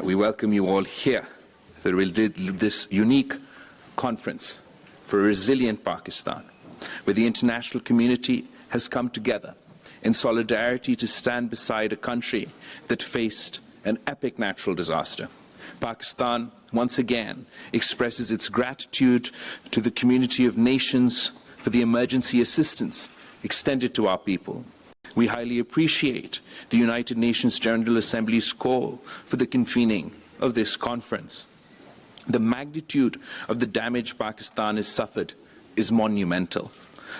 We welcome you all here for this unique conference for a resilient Pakistan, where the international community has come together in solidarity to stand beside a country that faced an epic natural disaster. Pakistan once again expresses its gratitude to the community of nations for the emergency assistance extended to our people. We highly appreciate the United Nations General Assembly's call for the convening of this conference. The magnitude of the damage Pakistan has suffered is monumental.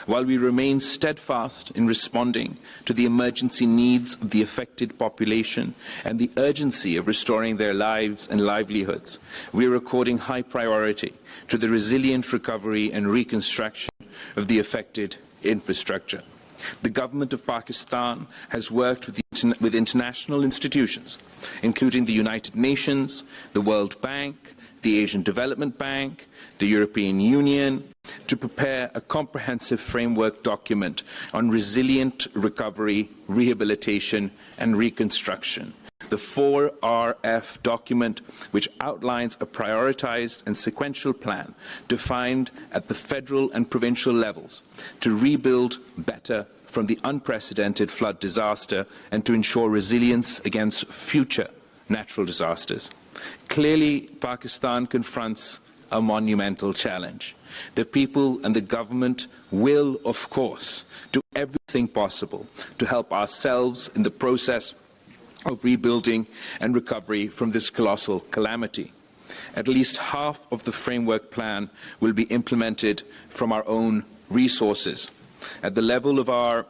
While we remain steadfast in responding to the emergency needs of the affected population and the urgency of restoring their lives and livelihoods, we are according high priority to the resilient recovery and reconstruction of the affected infrastructure. The government of Pakistan has worked with international institutions, including the United Nations, the World Bank, the Asian Development Bank, the European Union, to prepare a comprehensive framework document on resilient recovery, rehabilitation, and reconstruction. The 4RF document, which outlines a prioritized and sequential plan defined at the federal and provincial levels to rebuild better from the unprecedented flood disaster and to ensure resilience against future natural disasters. Clearly, Pakistan confronts a monumental challenge. The people and the government will, of course, do everything possible to help ourselves in the process of rebuilding and recovery from this colossal calamity. At least half of the framework plan will be implemented from our own resources. At the level of our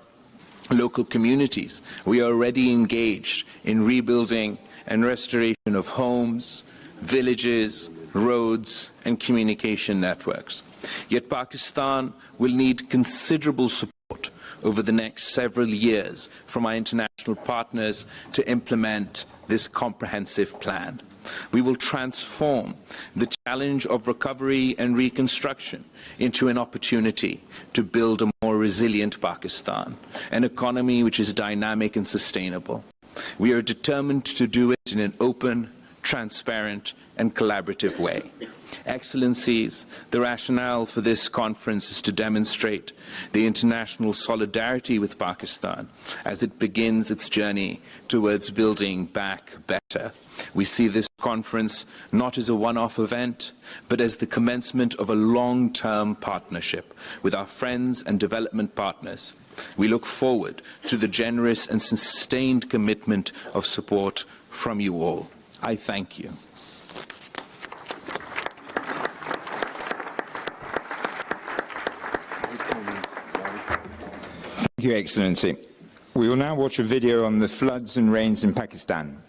local communities, we are already engaged in rebuilding and restoration of homes, villages, roads, and communication networks. Yet Pakistan will need considerable support over the next several years from our international partners to implement this comprehensive plan. We will transform the challenge of recovery and reconstruction into an opportunity to build a more resilient Pakistan, an economy which is dynamic and sustainable. We are determined to do it in an open, transparent, and collaborative way. Excellencies, the rationale for this conference is to demonstrate the international solidarity with Pakistan as it begins its journey towards building back better. We see this conference not as a one-off event, but as the commencement of a long-term partnership with our friends and development partners. We look forward to the generous and sustained commitment of support from you all. I thank you. Thank you, Excellency. We will now watch a video on the floods and rains in Pakistan.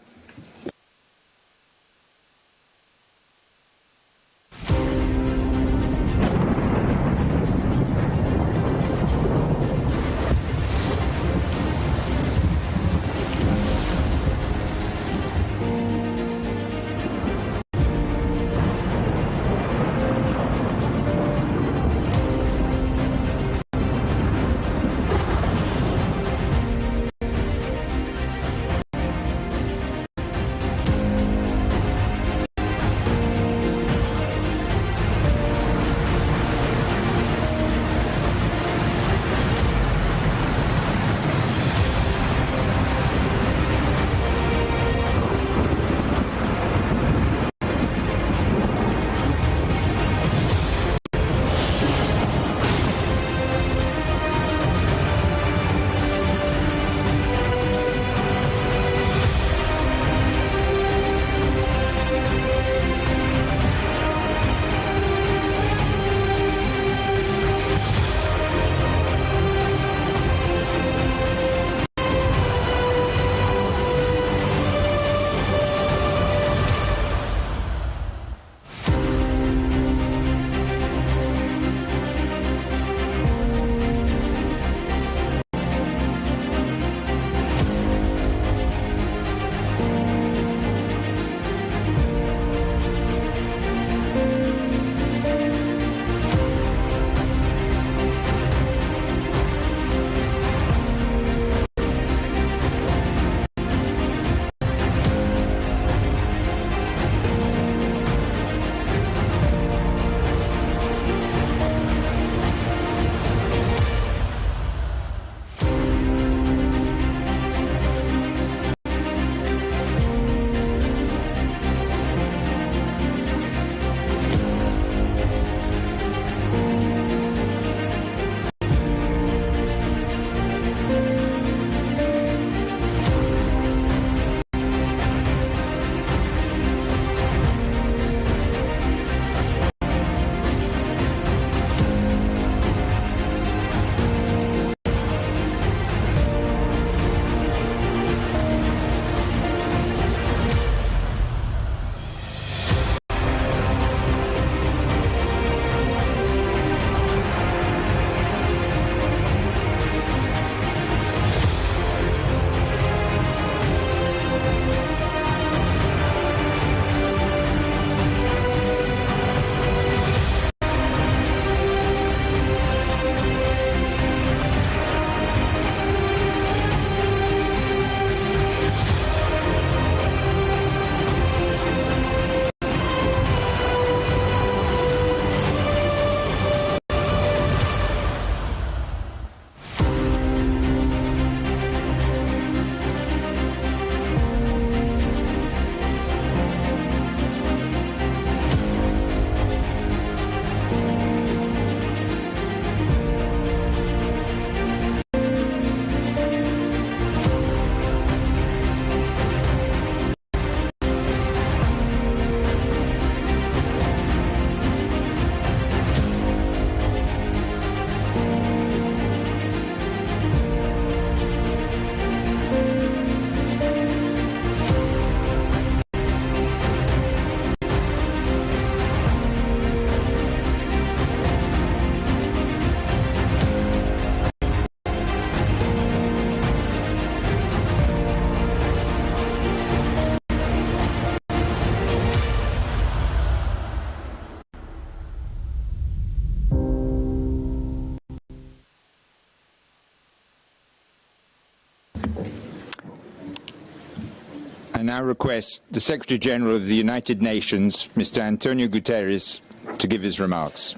now request the Secretary General of the United Nations, Mr. Antonio Guterres, to give his remarks.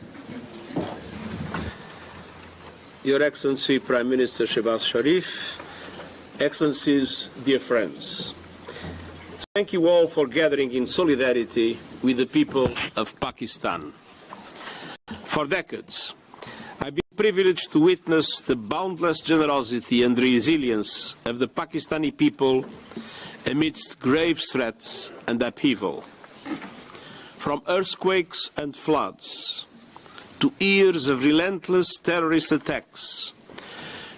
Your Excellency Prime Minister Shehbaz Sharif, Excellencies, dear friends, thank you all for gathering in solidarity with the people of Pakistan. For decades, I've been privileged to witness the boundless generosity and resilience of the Pakistani people amidst grave threats and upheaval. From earthquakes and floods, to years of relentless terrorist attacks,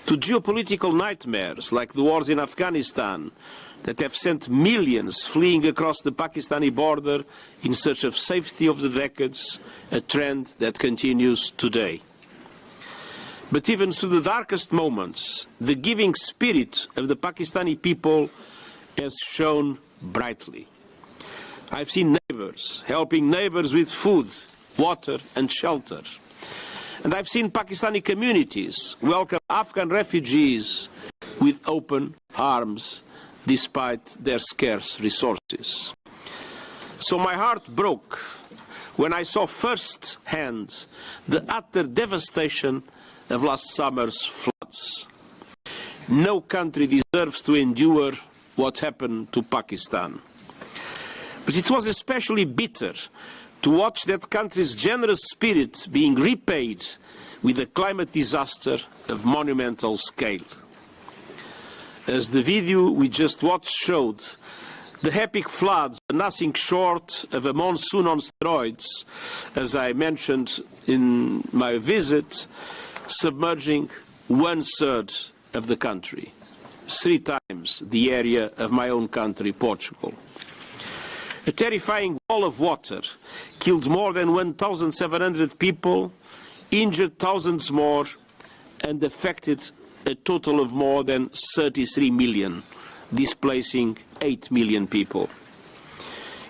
to geopolitical nightmares like the wars in Afghanistan that have sent millions fleeing across the Pakistani border in search of safety over the decades, a trend that continues today. But even through the darkest moments, the giving spirit of the Pakistani people has shone brightly. I've seen neighbors helping neighbors with food, water and shelter. And I've seen Pakistani communities welcome Afghan refugees with open arms despite their scarce resources. So my heart broke when I saw firsthand the utter devastation of last summer's floods. No country deserves to endure what happened to Pakistan. But it was especially bitter to watch that country's generous spirit being repaid with a climate disaster of monumental scale. As the video we just watched showed, the epic floods are nothing short of a monsoon on steroids, as I mentioned in my visit, submerging 1/3 of the country, 3 times the area of my own country, Portugal. A terrifying wall of water killed more than 1,700 people, injured thousands more, and affected a total of more than 33 million, displacing 8 million people.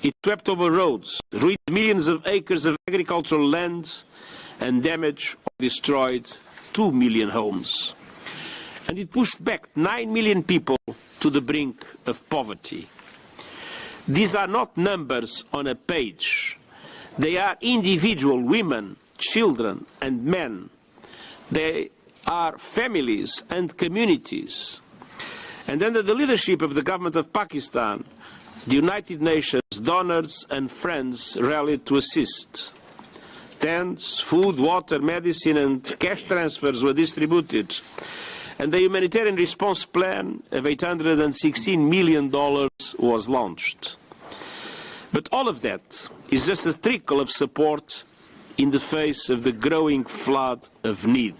It swept over roads, ruined millions of acres of agricultural land, and damaged or destroyed 2 million homes. And it pushed back 9 million people to the brink of poverty. These are not numbers on a page. They are individual women, children and men. They are families and communities. And under the leadership of the government of Pakistan, the United Nations donors and friends rallied to assist. Tents, food, water, medicine and cash transfers were distributed. And the humanitarian response plan of $816 million was launched. But all of that is just a trickle of support in the face of the growing flood of need.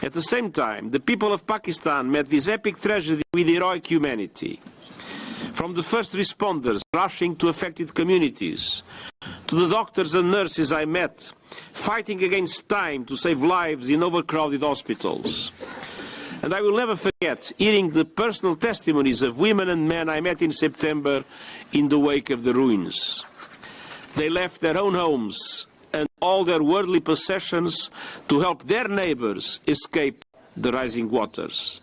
At the same time, the people of Pakistan met this epic tragedy with heroic humanity. From the first responders rushing to affected communities, to the doctors and nurses I met, fighting against time to save lives in overcrowded hospitals. And I will never forget hearing the personal testimonies of women and men I met in September in the wake of the ruins. They left their own homes and all their worldly possessions to help their neighbors escape the rising waters.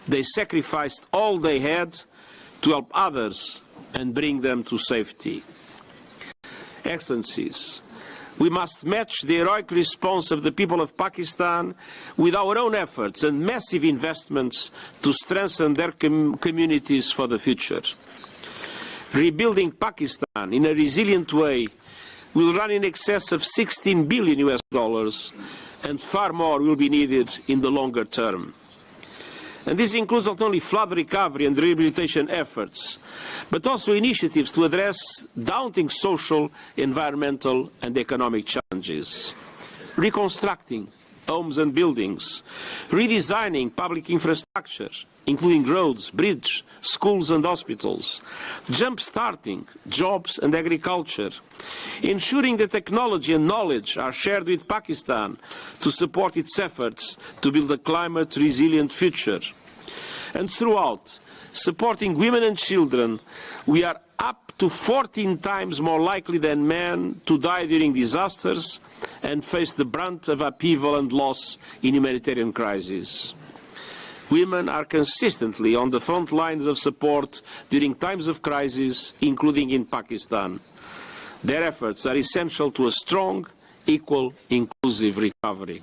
They sacrificed all they had to help others and bring them to safety. Excellencies, we must match the heroic response of the people of Pakistan with our own efforts and massive investments to strengthen their communities for the future. Rebuilding Pakistan in a resilient way will run in excess of $16 billion US, and far more will be needed in the longer term. And this includes not only flood recovery and rehabilitation efforts, but also initiatives to address daunting social, environmental and economic challenges. Reconstructing homes and buildings, redesigning public infrastructure, including roads, bridges, schools and hospitals, jump-starting jobs and agriculture, ensuring that technology and knowledge are shared with Pakistan to support its efforts to build a climate-resilient future. And throughout, supporting women and children, we are up to 14 times more likely than men to die during disasters and face the brunt of upheaval and loss in humanitarian crises. Women are consistently on the front lines of support during times of crisis, including in Pakistan. Their efforts are essential to a strong, equal, inclusive recovery.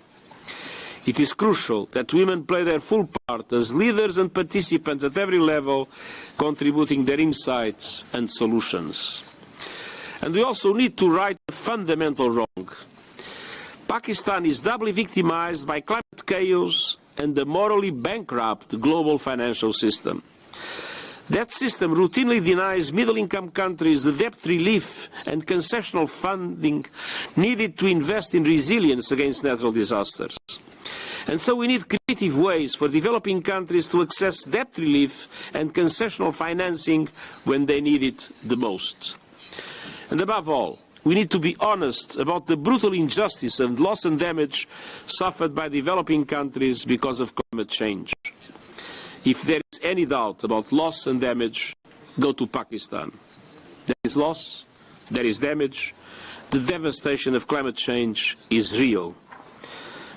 It is crucial that women play their full part as leaders and participants at every level, contributing their insights and solutions. And we also need to right a fundamental wrong. Pakistan is doubly victimized by climate chaos and the morally bankrupt global financial system. That system routinely denies middle-income countries the debt relief and concessional funding needed to invest in resilience against natural disasters. And so we need creative ways for developing countries to access debt relief and concessional financing when they need it the most. And above all, we need to be honest about the brutal injustice and loss and damage suffered by developing countries because of climate change. If there is any doubt about loss and damage, go to Pakistan. There is loss, there is damage. The devastation of climate change is real.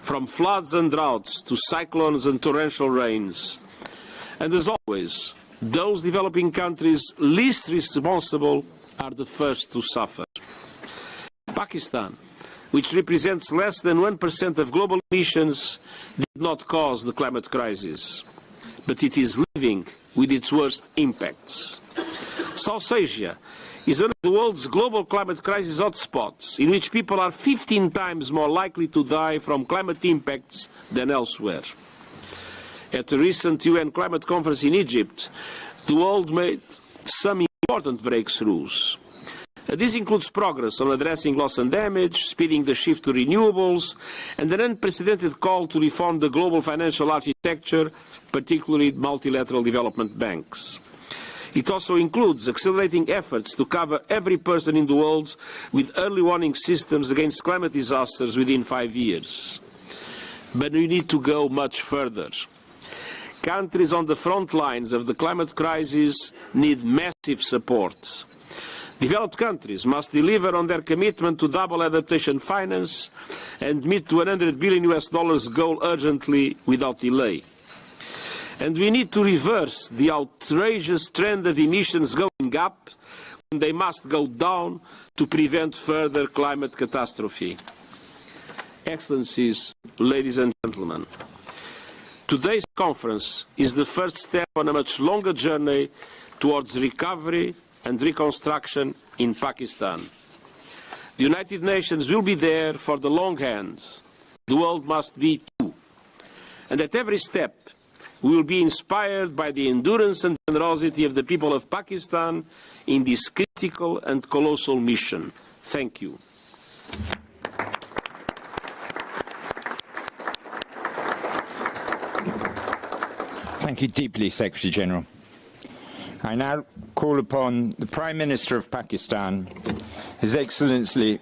From floods and droughts to cyclones and torrential rains. And as always, those developing countries least responsible are the first to suffer. Pakistan, which represents less than 1% of global emissions, did not cause the climate crisis, but it is living with its worst impacts. South Asia is one of the world's global climate crisis hotspots, in which people are 15 times more likely to die from climate impacts than elsewhere. At a recent UN climate conference in Egypt, the world made some important breakthroughs. This includes progress on addressing loss and damage, speeding the shift to renewables, and an unprecedented call to reform the global financial architecture, particularly multilateral development banks. It also includes accelerating efforts to cover every person in the world with early warning systems against climate disasters within 5 years. But we need to go much further. Countries on the front lines of the climate crisis need massive support. Developed countries must deliver on their commitment to double adaptation finance and meet the $100 billion goal urgently without delay. And we need to reverse the outrageous trend of emissions going up when they must go down to prevent further climate catastrophe. Excellencies, ladies and gentlemen, today's conference is the first step on a much longer journey towards recovery and reconstruction in Pakistan. The United Nations will be there for the long hand. The world must be too. And at every step, we will be inspired by the endurance and generosity of the people of Pakistan in this critical and colossal mission. Thank you. Thank you deeply, Secretary General. I now call upon the Prime Minister of Pakistan, His Excellency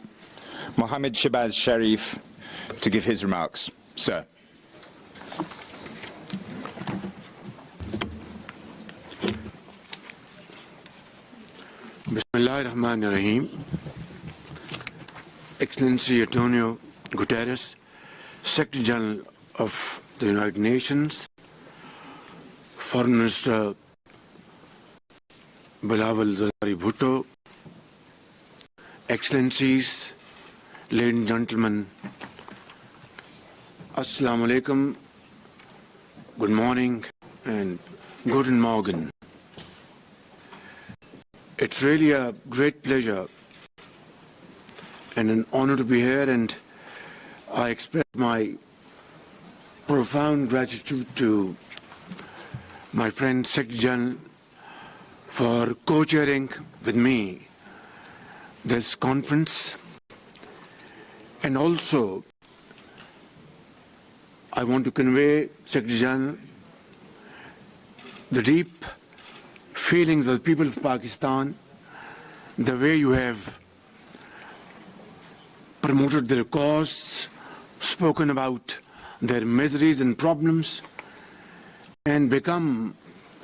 Mohammad Shehbaz Sharif, to give his remarks. Sir. Bismillahirrahmanirrahim. Excellency Antonio Guterres, Secretary General of the United Nations, Foreign Minister BIlawal Bhutto, Excellencies, ladies and gentlemen, Assalamu alaikum, good morning and guten Morgen. It's really a great pleasure and an honor to be here, and I express my profound gratitude to my friend Secretary General for co-chairing with me this conference. And also, I want to convey, Secretary General, the deep feelings of the people of Pakistan, the way you have promoted their cause, spoken about their miseries and problems, and become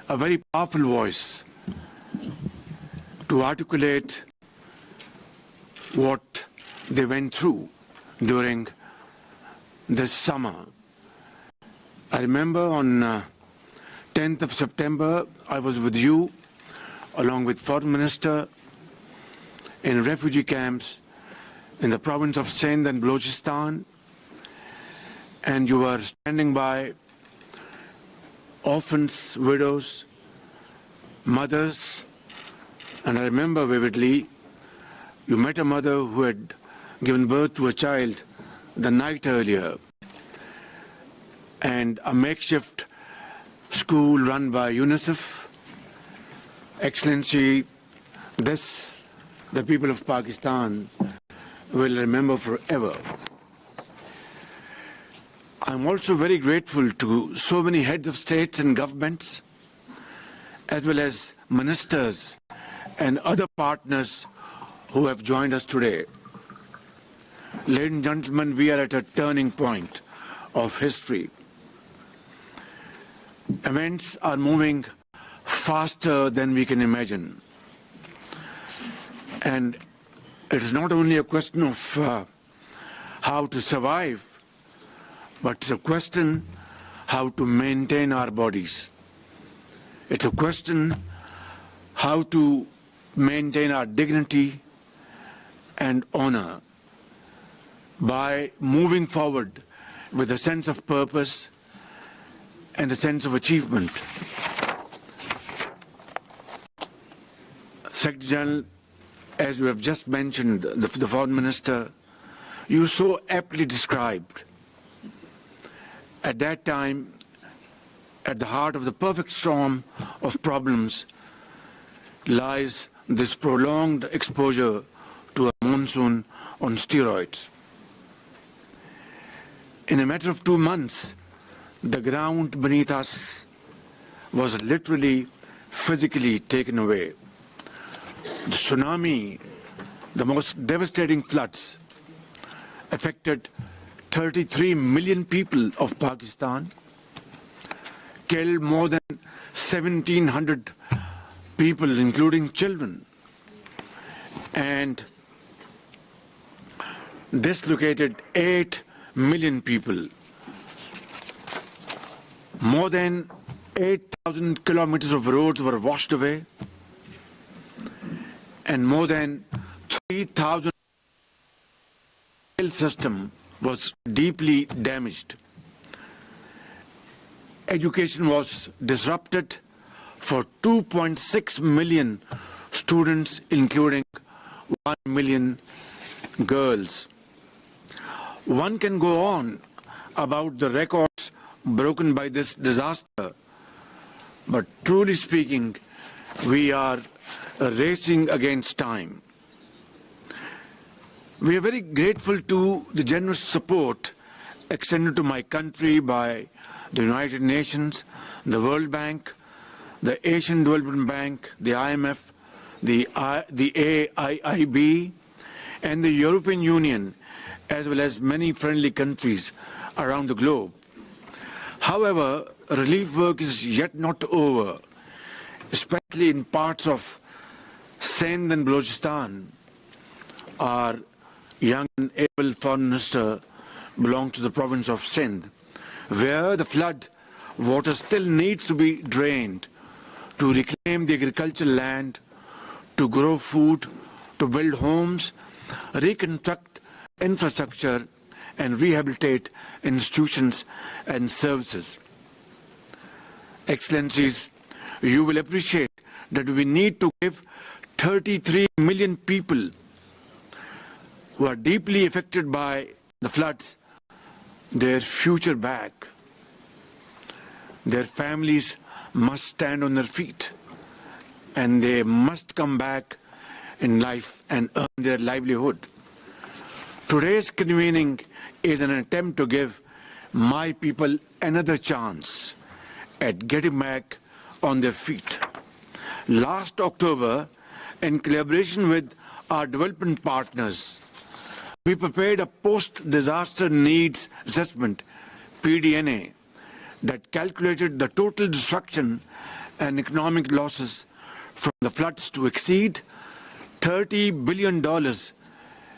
a very powerful voice to articulate what they went through during this summer. I remember on 10th of September, I was with you, along with Foreign Minister, in refugee camps in the province of Sindh and Balochistan, and you were standing by orphans, widows, mothers, and I remember vividly, you met a mother who had given birth to a child the night earlier, and a makeshift school run by UNICEF. Excellency, this the people of Pakistan will remember forever. I'm also very grateful to so many heads of states and governments, as well as ministers and other partners who have joined us today. Ladies and gentlemen, we are at a turning point of history. Events are moving faster than we can imagine. And it is not only a question of how to survive, but it's a question how to maintain our bodies. It's a question how to maintain our dignity and honor by moving forward with a sense of purpose and a sense of achievement. Secretary General, as you have just mentioned, the Foreign Minister, you so aptly described, at that time, at the heart of the perfect storm of problems lies this prolonged exposure to a monsoon on steroids. In a matter of 2 months, the ground beneath us was literally, physically taken away. The tsunami, the most devastating floods, affected 33 million people of Pakistan, killed more than 1,700 people, including children, and dislocated 8 million people. More than 8,000 kilometers of roads were washed away, and more than 3,000 rail system was deeply damaged. Education was disrupted for 2.6 million students, including 1 million girls. One can go on about the records broken by this disaster, but truly speaking, we are racing against time. We are very grateful to the generous support extended to my country by the United Nations, the World Bank, the Asian Development Bank, the IMF, the AIIB, and the European Union, as well as many friendly countries around the globe. However, relief work is yet not over, especially in parts of Sindh and Balochistan. Our young and able Foreign Minister belongs to the province of Sindh, where the flood water still needs to be drained to reclaim the agricultural land, to grow food, to build homes, reconstruct infrastructure, and rehabilitate institutions and services. Excellencies, you will appreciate that we need to give 33 million people who are deeply affected by the floods their future back. Their families must stand on their feet, and they must come back in life and earn their livelihood. Today's convening is an attempt to give my people another chance at getting back on their feet. Last October, in collaboration with our development partners, we prepared a post-disaster needs assessment, PDNA, that calculated the total destruction and economic losses from the floods to exceed $30 billion,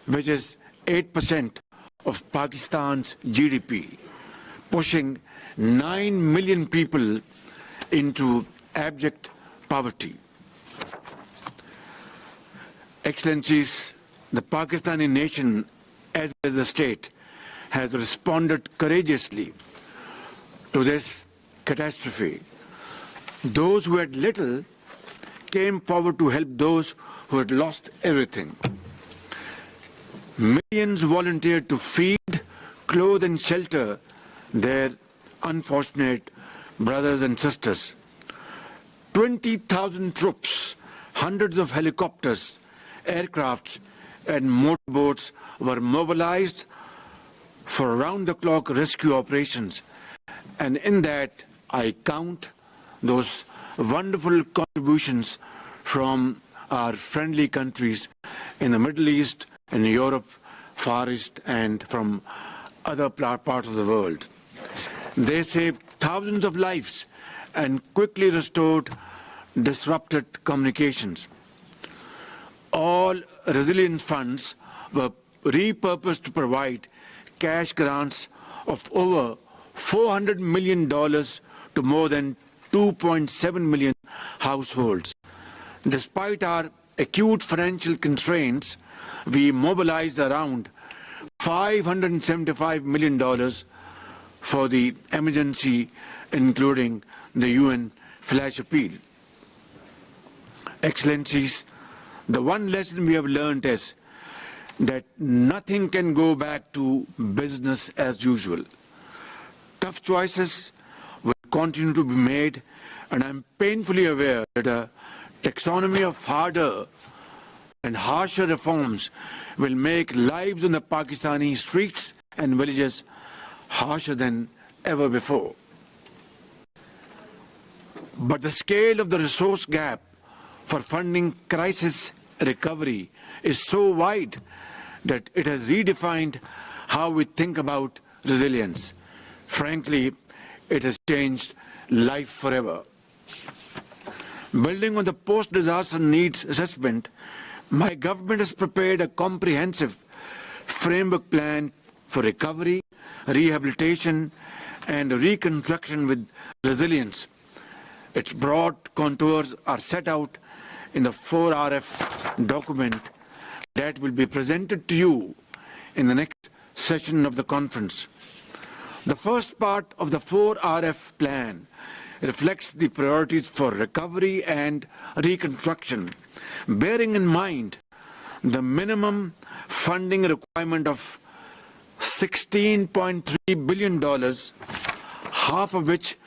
which is 8% of Pakistan's GDP, pushing 9 million people into abject poverty. Excellencies, the Pakistani nation, as well as the state, has responded courageously to this catastrophe. Those who had little came forward to help those who had lost everything. Millions volunteered to feed, clothe and shelter their unfortunate brothers and sisters. 20,000 troops, hundreds of helicopters, aircrafts and motorboats were mobilized for round-the-clock rescue operations. And in that, I count those wonderful contributions from our friendly countries in the Middle East, in Europe, Far East, and from other parts of the world. They saved thousands of lives and quickly restored disrupted communications. All resilience funds were repurposed to provide cash grants of over $400 million to more than 2.7 million households. Despite our acute financial constraints, we mobilized around $575 million for the emergency, including the UN flash appeal. Excellencies, the one lesson we have learned is that nothing can go back to business as usual. Tough choices will continue to be made, and I'm painfully aware that a taxonomy of harder and harsher reforms will make lives in the Pakistani streets and villages harsher than ever before. But the scale of the resource gap for funding crisis recovery is so wide that it has redefined how we think about resilience. Frankly, it has changed life forever. Building on the post-disaster needs assessment, my government has prepared a comprehensive framework plan for recovery, rehabilitation, and reconstruction with resilience. Its broad contours are set out in the 4RF document that will be presented to you in the next session of the conference. The first part of the 4RF plan reflects the priorities for recovery and reconstruction, bearing in mind the minimum funding requirement of $16.3 billion, half of which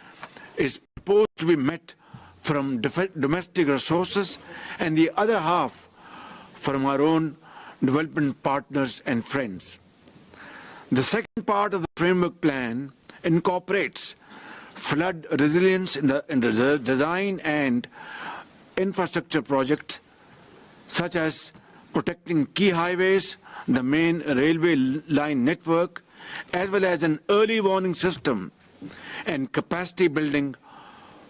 is proposed to be met from domestic resources and the other half from our own development partners and friends. The second part of the framework plan incorporates flood resilience in the design and infrastructure projects, such as protecting key highways, the main railway line network, as well as an early warning system and capacity building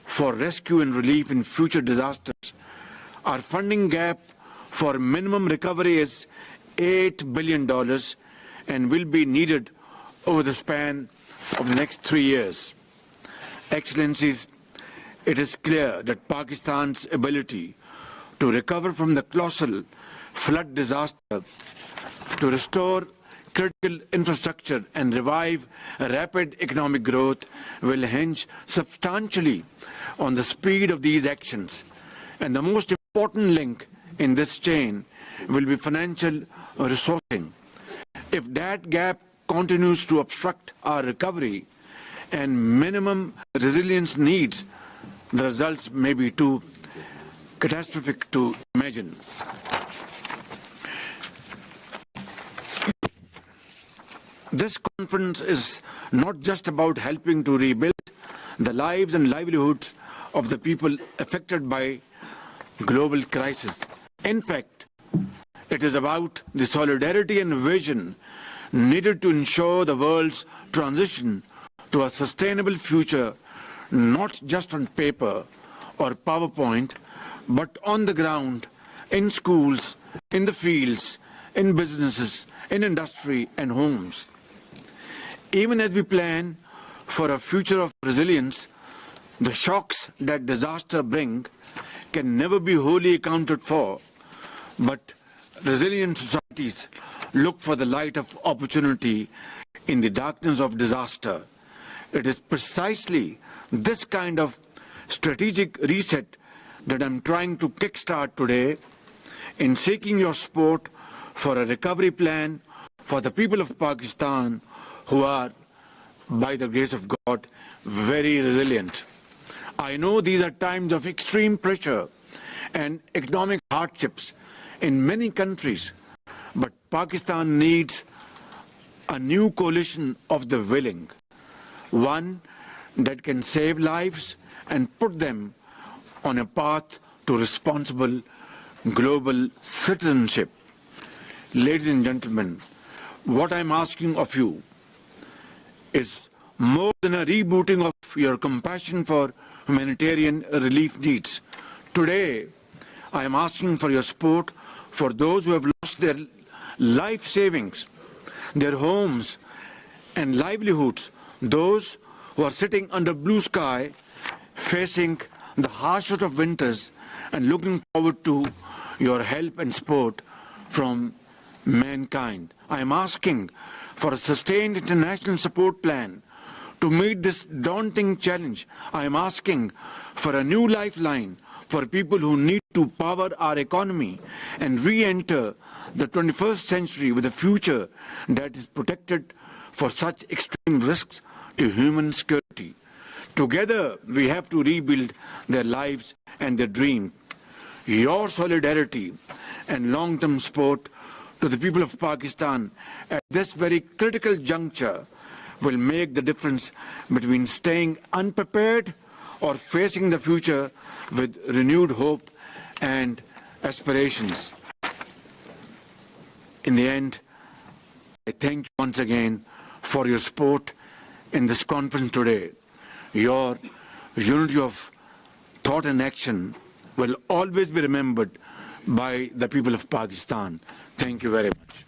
for rescue and relief in future disasters. Our funding gap for minimum recovery is $8 billion and will be needed over the span of the next 3 years. Excellencies, it is clear that Pakistan's ability to recover from the colossal flood disaster, to restore critical infrastructure and revive rapid economic growth will hinge substantially on the speed of these actions. And the most important link in this chain will be financial resourcing. If that gap continues to obstruct our recovery and minimum resilience needs, the results may be too catastrophic to imagine. This conference is not just about helping to rebuild the lives and livelihoods of the people affected by global crisis. In fact, it is about the solidarity and vision needed to ensure the world's transition to a sustainable future, not just on paper or PowerPoint, but on the ground, in schools, in the fields, in businesses, in industry and homes. Even as we plan for a future of resilience, The shocks that disaster bring can never be wholly accounted for, but resilient societies look for the light of opportunity in the darkness of disaster. It is precisely this kind of strategic reset that I'm trying to kickstart today in seeking your support for a recovery plan for the people of Pakistan who are, by the grace of God, very resilient. I know these are times of extreme pressure and economic hardships in many countries, but Pakistan needs a new coalition of the willing, one that can save lives and put them on a path to responsible global citizenship. Ladies and gentlemen, what I'm asking of you is more than a rebooting of your compassion for humanitarian relief needs. Today, I am asking for your support for those who have lost their life savings, their homes and livelihoods, those who are sitting under blue sky, facing the harshest of winters and looking forward to your help and support from mankind. I am asking for a sustained international support plan to meet this daunting challenge. I am asking for a new lifeline for people who need to power our economy and re-enter the 21st century with a future that is protected for such extreme risks to human security. Together, we have to rebuild their lives and their dreams. Your solidarity and long-term support to the people of Pakistan at this very critical juncture will make the difference between staying unprepared or facing the future with renewed hope and aspirations. In the end, I thank you once again for your support in this conference today. Your unity of thought and action will always be remembered by the people of Pakistan. Thank you very much.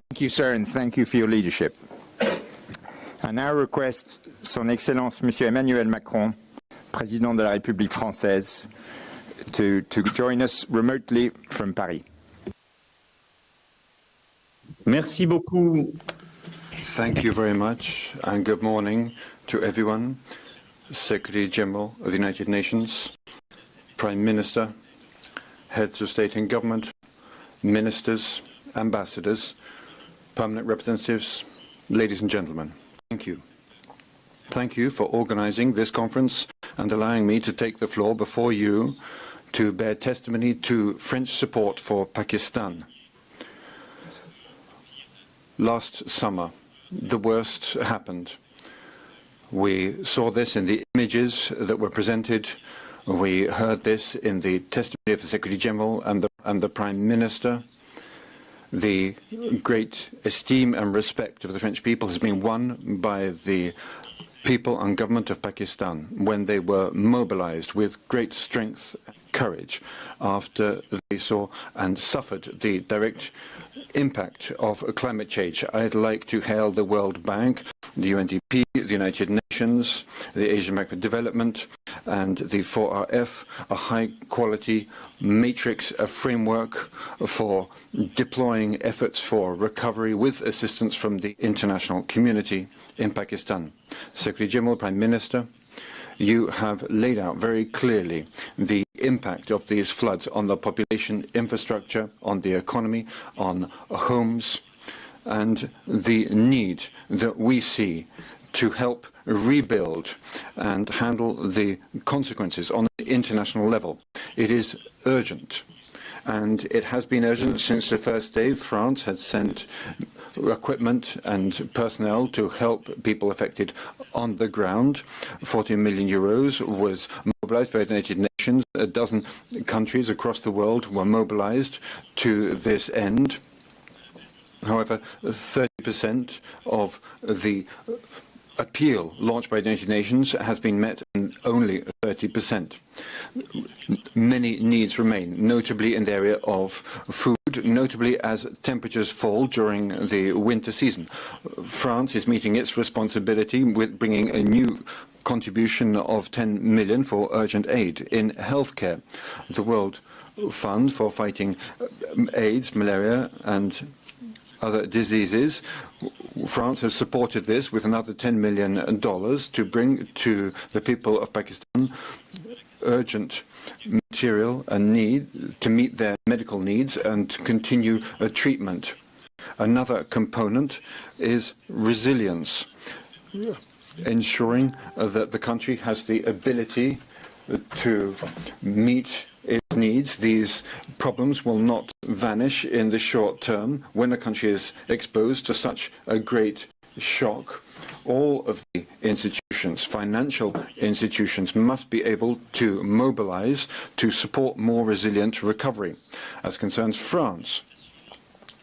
Thank you, sir, and thank you for your leadership. I now request Son Excellence Monsieur Emmanuel Macron, Président de la République française, to join us remotely from Paris. Merci beaucoup. Thank you very much, and good morning to everyone. Secretary General of the United Nations, Prime Minister, heads of state and government, ministers, ambassadors, permanent representatives, ladies and gentlemen, thank you. Thank you for organizing this conference and allowing me to take the floor before you to bear testimony to French support for Pakistan. Last summer, the worst happened. We saw this in the images that were presented. We heard this in the testimony of the Secretary General and the Prime Minister. The great esteem and respect of the French people has been won by the people and government of Pakistan when they were mobilized with great strength and courage after they saw and suffered the direct impact of climate change. I'd like to hail the World Bank, the UNDP, the United Nations, the Asian Bank for Development, and the 4RF, a high-quality matrix, a framework for deploying efforts for recovery with assistance from the international community in Pakistan. Secretary General, Prime Minister, you have laid out very clearly the impact of these floods on the population, infrastructure, on the economy, on homes, and the need that we see to help rebuild and handle the consequences on the international level. It is urgent. And it has been urgent since the first day. France has sent equipment and personnel to help people affected on the ground. 14 million euros was mobilized by the United Nations. A dozen countries across the world were mobilized to this end. However, 30% of the appeal launched by the United Nations has been met in only 30%. Many needs remain, notably in the area of food, improved, notably as temperatures fall during the winter season. France is meeting its responsibility with bringing a new contribution of 10 million for urgent aid in healthcare. The World Fund for fighting AIDS, malaria and other diseases, France has supported this with another $10 million to bring to the people of Pakistan urgent material and need to meet their medical needs and to continue treatment. Another component is resilience, ensuring that the country has the ability to meet its needs. These problems will not vanish in the short term when a country is exposed to such a great shock. All of the institutions, financial institutions, must be able to mobilize to support more resilient recovery. As concerns France,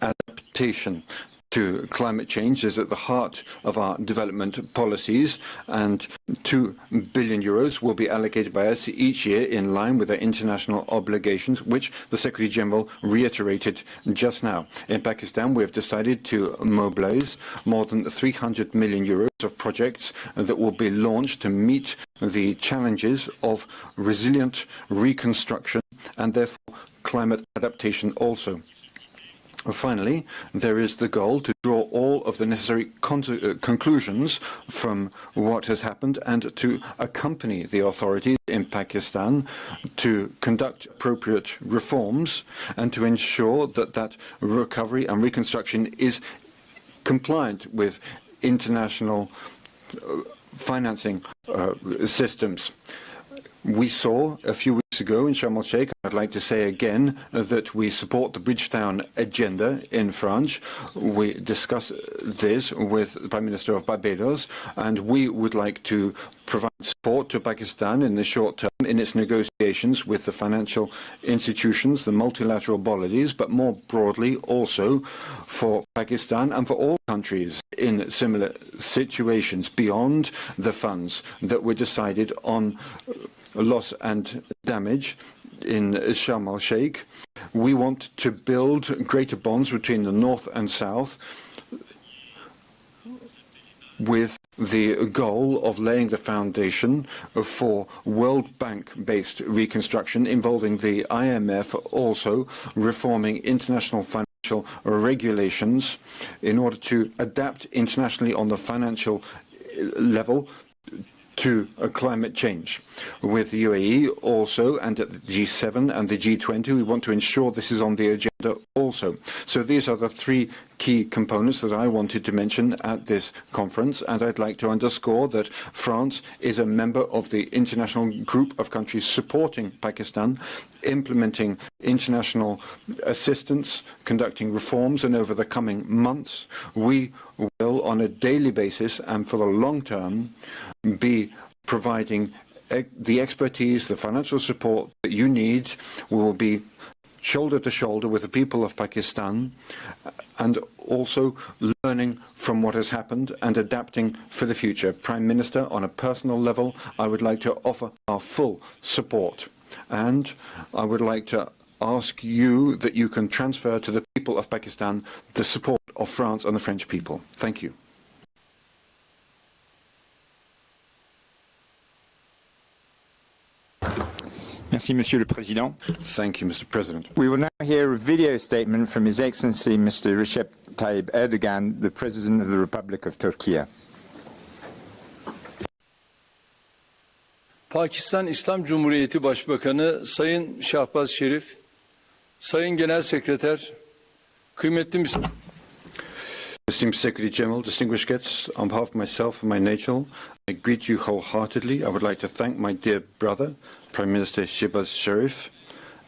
adaptation to climate change is at the heart of our development policies, and 2 billion euros will be allocated by us each year in line with our international obligations, which the Secretary General reiterated just now. In Pakistan, we have decided to mobilize more than 300 million euros of projects that will be launched to meet the challenges of resilient reconstruction and therefore climate adaptation also. Finally, there is the goal to draw all of the necessary conclusions from what has happened and to accompany the authorities in Pakistan to conduct appropriate reforms and to ensure that that recovery and reconstruction is compliant with international financing systems. We saw a few weeks ago in Sharm el-Sheikh, I'd like to say again that we support the Bridgetown agenda in France. We discussed this with the Prime Minister of Barbados, and we would like to provide support to Pakistan in the short term in its negotiations with the financial institutions, the multilateral bodies, but more broadly also for Pakistan and for all countries in similar situations beyond the funds that were decided on loss and damage in Sharm el-Sheikh. We want to build greater bonds between the North and South with the goal of laying the foundation for World Bank-based reconstruction involving the IMF, also reforming international financial regulations in order to adapt internationally on the financial level to climate change. With the UAE also, and at the G7 and the G20, we want to ensure this is on the agenda also. So these are the three key components that I wanted to mention at this conference, and I'd like to underscore that France is a member of the international group of countries supporting Pakistan, implementing international assistance, conducting reforms, and over the coming months, we will, on a daily basis and for the long term, be providing the expertise, the financial support that you need. We will be shoulder to shoulder with the people of Pakistan and also learning from what has happened and adapting for the future. Prime Minister, on a personal level, I would like to offer our full support, and I would like to ask you that you can transfer to the people of Pakistan the support of France and the French people. Thank you. Merci, Monsieur le Président. Thank you, Mr. President. We will now hear a video statement from His Excellency Mr. Recep Tayyip Erdogan, the President of the Republic of Turkey. Pakistan İslam Cumhuriyeti Başbakanı Sayın Şahbaz Şerif, Sayın Genel Sekreter, kıymetli Esteemed Secretary General, distinguished guests, on behalf of myself and my nation, I greet you wholeheartedly. I would like to thank my dear brother, Prime Minister Shehbaz Sharif,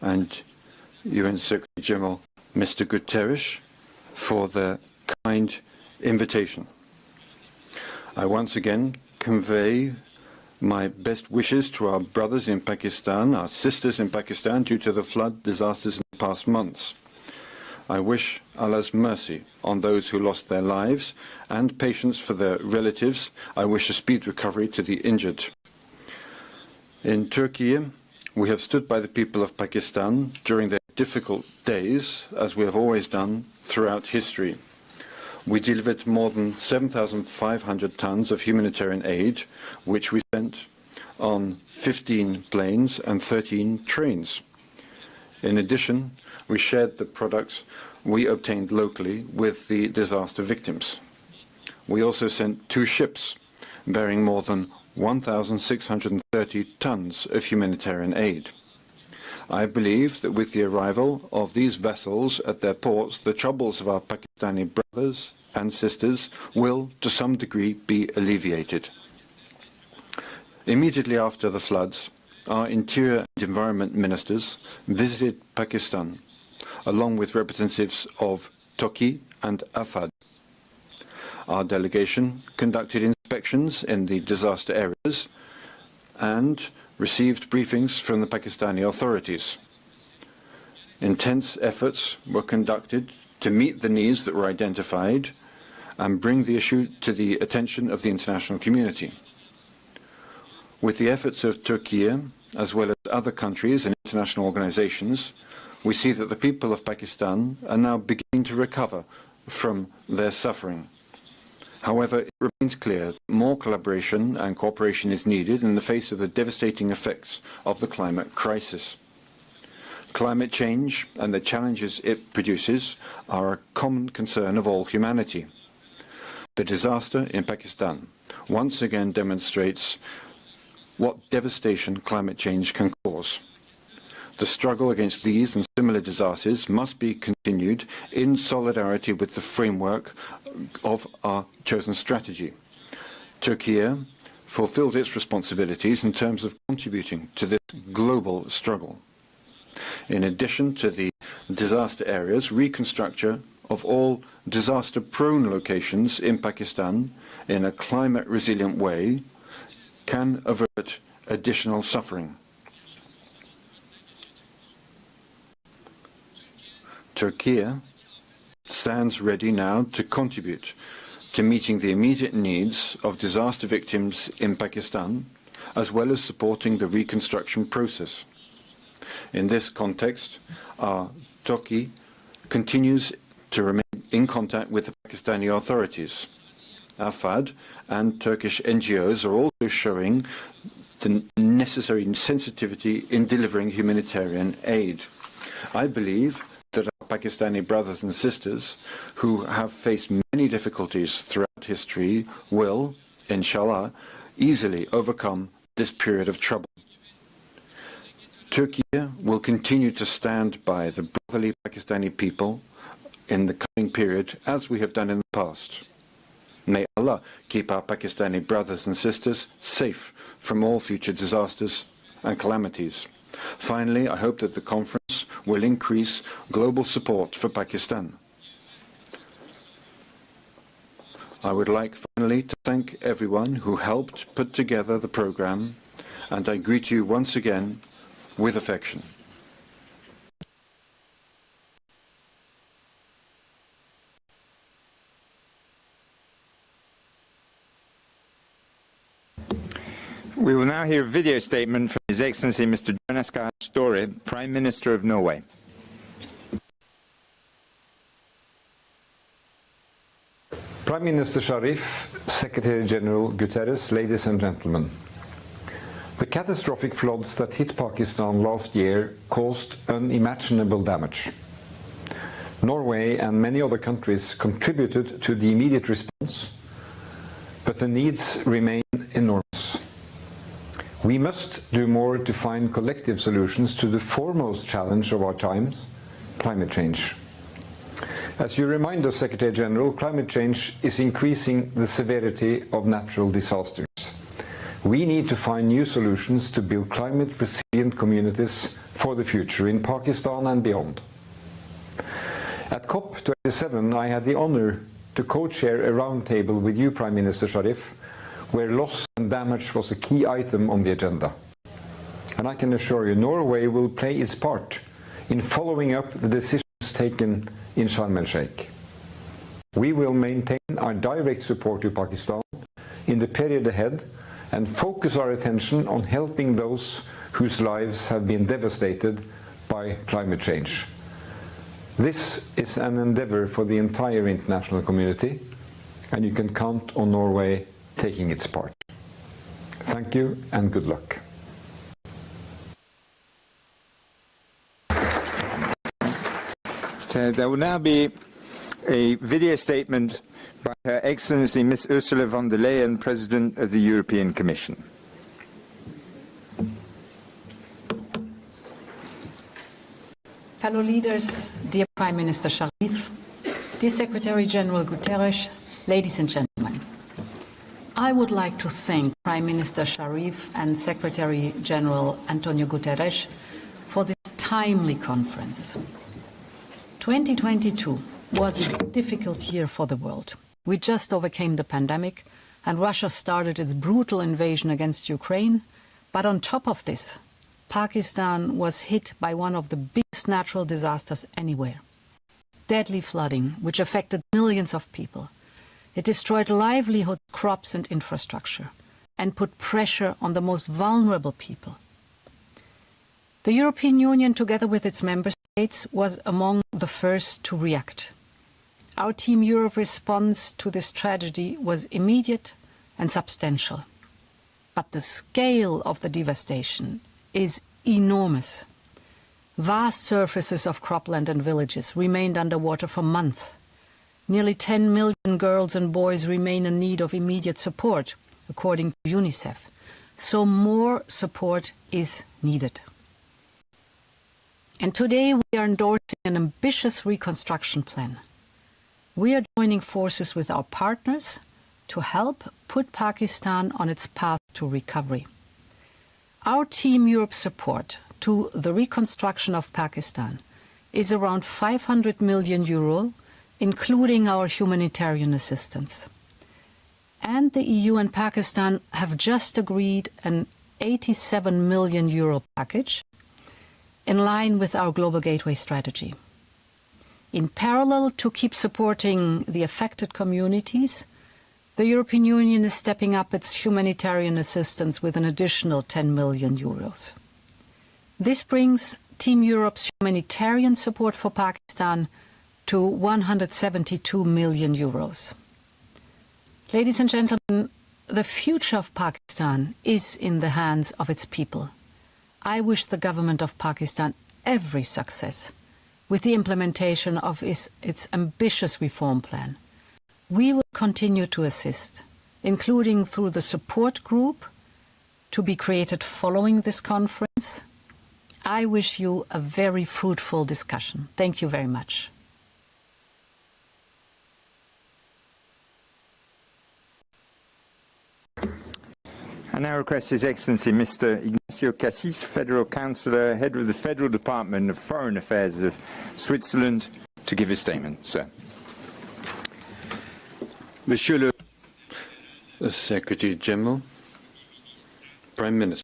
and UN Secretary General Mr. Guterres for the kind invitation. I once again convey my best wishes to our brothers in Pakistan, our sisters in Pakistan, due to the flood disasters in the past months. I wish Allah's mercy on those who lost their lives and patience for their relatives. I wish a speedy recovery to the injured. In Turkey, we have stood by the people of Pakistan during their difficult days, as we have always done throughout history. We delivered more than 7,500 tons of humanitarian aid, which we sent on 15 planes and 13 trains. In addition, we shared the products we obtained locally with the disaster victims. We also sent 2 ships bearing more than 1,630 tons of humanitarian aid. I believe that with the arrival of these vessels at their ports, the troubles of our Pakistani brothers and sisters will, to some degree, be alleviated. Immediately after the floods, our Interior and Environment Ministers visited Pakistan, along with representatives of Turkey and Afad. Our delegation conducted inspections in the disaster areas and received briefings from the Pakistani authorities. Intense efforts were conducted to meet the needs that were identified and bring the issue to the attention of the international community. With the efforts of Turkey, as well as other countries and international organizations, we see that the people of Pakistan are now beginning to recover from their suffering. However, it remains clear that more collaboration and cooperation is needed in the face of the devastating effects of the climate crisis. Climate change and the challenges it produces are a common concern of all humanity. The disaster in Pakistan once again demonstrates what devastation climate change can cause. The struggle against these and similar disasters must be continued in solidarity with the framework of our chosen strategy. Turkey fulfilled its responsibilities in terms of contributing to this global struggle. In addition to the disaster areas, reconstruction of all disaster-prone locations in Pakistan in a climate-resilient way can avert additional suffering. Turkey stands ready now to contribute to meeting the immediate needs of disaster victims in Pakistan, as well as supporting the reconstruction process. In this context, Turkey continues to remain in contact with the Pakistani authorities. Afad and Turkish NGOs are also showing the necessary sensitivity in delivering humanitarian aid. I believe that our Pakistani brothers and sisters, who have faced many difficulties throughout history, will, inshallah, easily overcome this period of trouble. Turkey will continue to stand by the brotherly Pakistani people in the coming period, as we have done in the past. May Allah keep our Pakistani brothers and sisters safe from all future disasters and calamities. Finally, I hope that the conference will increase global support for Pakistan. I would like finally to thank everyone who helped put together the program, and I greet you once again with affection. We will now hear a video statement from His Excellency Mr. Jonas Gahr Støre, Prime Minister of Norway. Prime Minister Sharif, Secretary General Guterres, ladies and gentlemen. The catastrophic floods that hit Pakistan last year caused unimaginable damage. Norway and many other countries contributed to the immediate response, but the needs remain enormous. We must do more to find collective solutions to the foremost challenge of our times, climate change. As you remind us, Secretary General, climate change is increasing the severity of natural disasters. We need to find new solutions to build climate-resilient communities for the future in Pakistan and beyond. At COP27, I had the honor to co-chair a roundtable with you, Prime Minister Sharif, where loss and damage was a key item on the agenda. And I can assure you, Norway will play its part in following up the decisions taken in Sharm el-Sheikh. We will maintain our direct support to Pakistan in the period ahead and focus our attention on helping those whose lives have been devastated by climate change. This is an endeavor for the entire international community, and you can count on Norway taking its part. Thank you and good luck. There will now be a video statement by Her Excellency Ms. Ursula von der Leyen, President of the European Commission. Fellow leaders, dear Prime Minister Sharif, dear Secretary General Guterres, ladies and gentlemen, I would like to thank Prime Minister Sharif and Secretary General Antonio Guterres for this timely conference. 2022 was a difficult year for the world. We just overcame the pandemic and Russia started its brutal invasion against Ukraine, but on top of this, Pakistan was hit by one of the biggest natural disasters anywhere. Deadly flooding, which affected millions of people. It destroyed livelihoods, crops and infrastructure, and put pressure on the most vulnerable people. The European Union, together with its member states, was among the first to react. Our Team Europe response to this tragedy was immediate and substantial. But the scale of the devastation is enormous. Vast surfaces of cropland and villages remained underwater for months. Nearly 10 million girls and boys remain in need of immediate support, according to UNICEF. So more support is needed. And today we are endorsing an ambitious reconstruction plan. We are joining forces with our partners to help put Pakistan on its path to recovery. Our Team Europe support to the reconstruction of Pakistan is around €500 million, including our humanitarian assistance. And the EU and Pakistan have just agreed an €87 million package in line with our Global Gateway strategy. In parallel to keep supporting the affected communities, the European Union is stepping up its humanitarian assistance with an additional €10 million. This brings Team Europe's humanitarian support for Pakistan to €172 million. Ladies and gentlemen, the future of Pakistan is in the hands of its people. I wish the government of Pakistan every success with the implementation of its ambitious reform plan. We will continue to assist, including through the support group to be created following this conference. I wish you a very fruitful discussion. Thank you very much. I now request His Excellency Mr. Ignacio Cassis, Federal Councillor, Head of the Federal Department of Foreign Affairs of Switzerland, to give his statement. Sir. Monsieur le Secretary General, Prime Minister,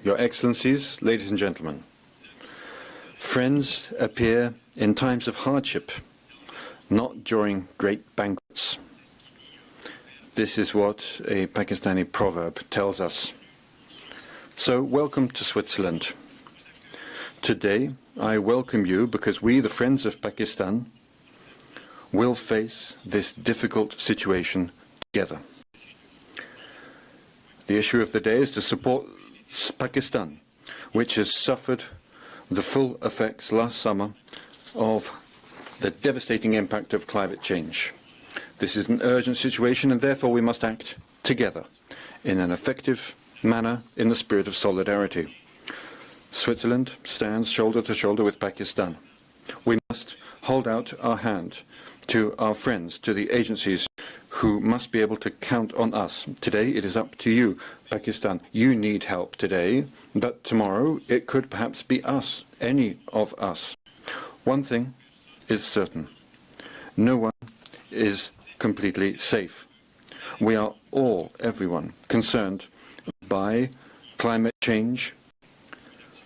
Your Excellencies, ladies and gentlemen, friends appear in times of hardship, not during great banquets. This is what a Pakistani proverb tells us. So, welcome to Switzerland. Today, I welcome you because we, the friends of Pakistan, will face this difficult situation together. The issue of the day is to support Pakistan, which has suffered the full effects last summer of the devastating impact of climate change. This is an urgent situation and therefore we must act together in an effective manner in the spirit of solidarity. Switzerland stands shoulder to shoulder with Pakistan. We must hold out our hand to our friends, to the agencies who must be able to count on us. Today it is up to you, Pakistan. You need help today, but tomorrow it could perhaps be us, any of us. One thing is certain. No one is completely safe. We are all, everyone, concerned by climate change,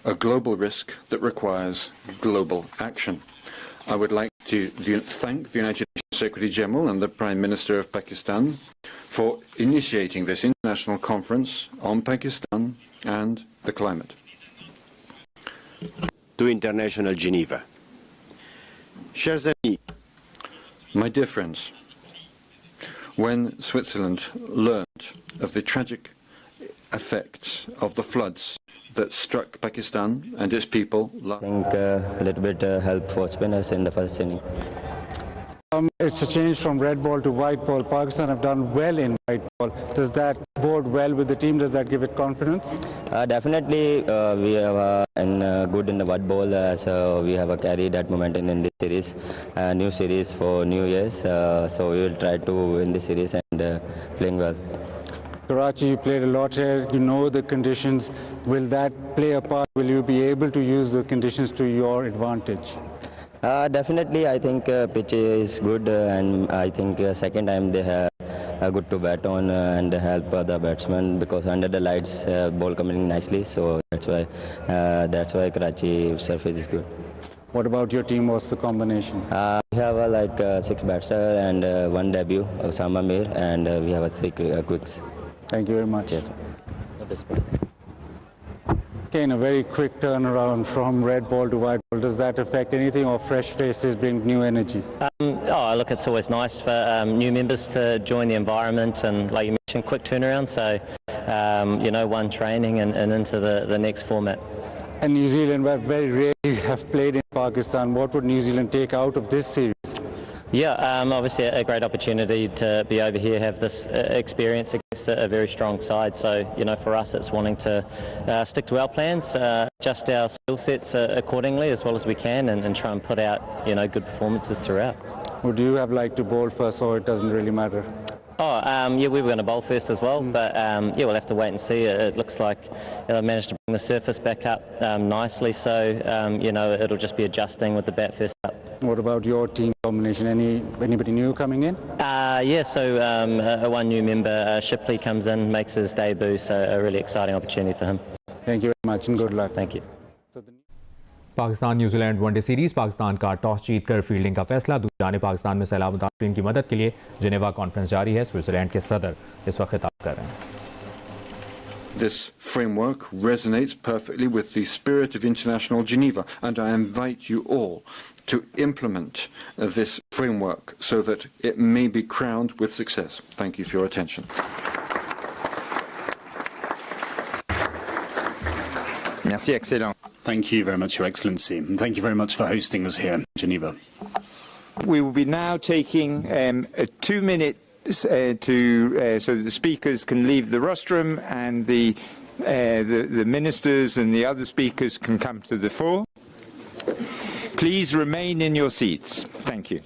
a global risk that requires global action. I would like to thank the United Nations Secretary General and the Prime Minister of Pakistan for initiating this international conference on Pakistan and the climate. to international Geneva. Chers amis, My dear friends, when Switzerland learned of the tragic effects of the floods that struck Pakistan and its people, I think a little bit help for spinners in the first inning. It's a change from red ball to white ball. Pakistan have done well in white ball. Does that bode well with the team? Does that give it confidence? Definitely, we have good in the white ball. So we have carried that momentum in this series, new series for New Year's. So we will try to win this series and playing well. Karachi, you played a lot here. You know the conditions. Will that play a part? Will you be able to use the conditions to your advantage? Definitely, I think pitch is good, and I think second time they have good to bat on and help the batsmen, because under the lights ball coming nicely. So that's why Karachi surface is good. What about your team? What's the combination? We have like 6 batsmen and 1 debut, Osama Mir, and we have 3 quicks. Thank you very much. Yes. Again, a very quick turnaround from red ball to white ball. Does that affect anything, or fresh faces bring new energy? Look, it's always nice for new members to join the environment, and like you mentioned, quick turnaround. So, one training and into the next format. And New Zealand, where very rarely have played in Pakistan, what would New Zealand take out of this series? Yeah, obviously a great opportunity to be over here, have this experience against a very strong side. So, for us it's wanting to stick to our plans, adjust our skill sets accordingly as well as we can, and try and put out, good performances throughout. Would you have liked to bowl first, or it doesn't really matter? We were going to bowl first as well, but we'll have to wait and see. It looks like I managed to bring the surface back up nicely, so it'll just be adjusting with the bat first up. What about your team combination? Anybody new coming in? So one new member, Shipley, comes in, makes his debut, so a really exciting opportunity for him. Thank you very much and good luck. Thank you. Pakistan New Zealand one day series, Pakistan का toss जीतकर fielding का फैसला। दूसरी जानिब पाकिस्तान में सैलाब मुतासरीन की मदद के लिए जिनेवा कॉन्फ्रेंस जारी है। स्विट्जरलैंड के सदर इस वक्त खिताब कर रहे हैं। This framework resonates perfectly with the spirit of international Geneva, and I invite you all to implement this framework so that it may be crowned with success. Thank you for your attention. Merci, excellent. Thank you very much, Your Excellency, and thank you very much for hosting us here in Geneva. We will be now taking a 2-minute so that the speakers can leave the rostrum and the ministers and the other speakers can come to the fore. Please remain in your seats. Thank you.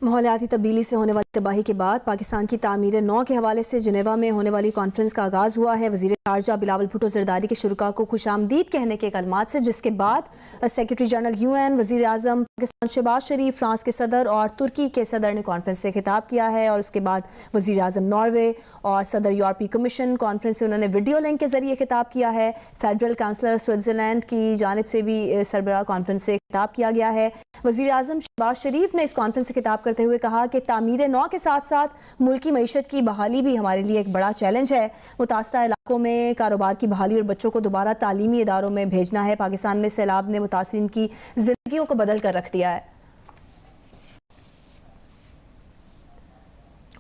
माहौलियाती तब्दीली से होने वाली तबाही के बाद पाकिस्तान की तामीर नौ के हवाले से जिनेवा में होने वाली कॉन्फ्रेंस का आगाज़ हुआ है। वज़ीर ख़ारजा बिलावल भुट्टो ज़रदारी के शुरुका को खुशामदीद कहने के कलमात से, जिसके बाद सेक्रेटरी जनरल UN, वज़ीर आज़म पाकिस्तान शहबाज शरीफ, फ्रांस के सदर और तुर्की के सदर ने कॉन्फ्रेंस से खिताब किया है। और उसके बाद वज़ीर आज़म नॉर्वे और सदर यूरोपीय कमीशन कॉन्फ्रेंस से उन्होंने वीडियो लिंक के ज़रिए खिताब किया है। फेडरल काउंसलर स्विट्ज़रलैंड की जानिब से भी सरबराह कॉन्फ्रेंस से खिताब किया गया है। वज़ीर आज़म शहबाज शरीफ ने इस कॉन्फ्रेंस से खिताब करते हुए कहा कि तामीर नौ के साथ साथ मुल्की मईशत की बहाली भी हमारे लिए एक बड़ा चैलेंज है। मुतासरा इलाकों में कारोबार की बहाली और बच्चों को दोबारा तालीमी इदारों में भेजना है। पाकिस्तान में सैलाब ने मुतासरीन की जिंदगियों को बदल कर रख दिया है।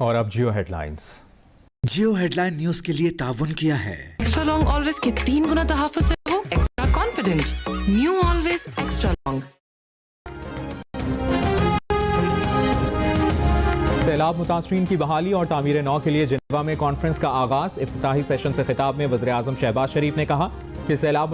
और अब जियो हेडलाइंस। जियो हेडलाइन न्यूज के लिए ताउन किया है एक्स्ट्रा लॉन्ग ऑलवेज के 3 गुना तहफ़्फ़ुज़ से हो extra confident. New always extra long. सैलाब मुतासरीन की बहाली और तामीर नौ के लिए जिनेवा में कॉन्फ्रेंस का आगाज। इफ्तिताही सेशन से खिताब में वज़ीर आज़म शहबाज शरीफ ने कहा कि सैलाब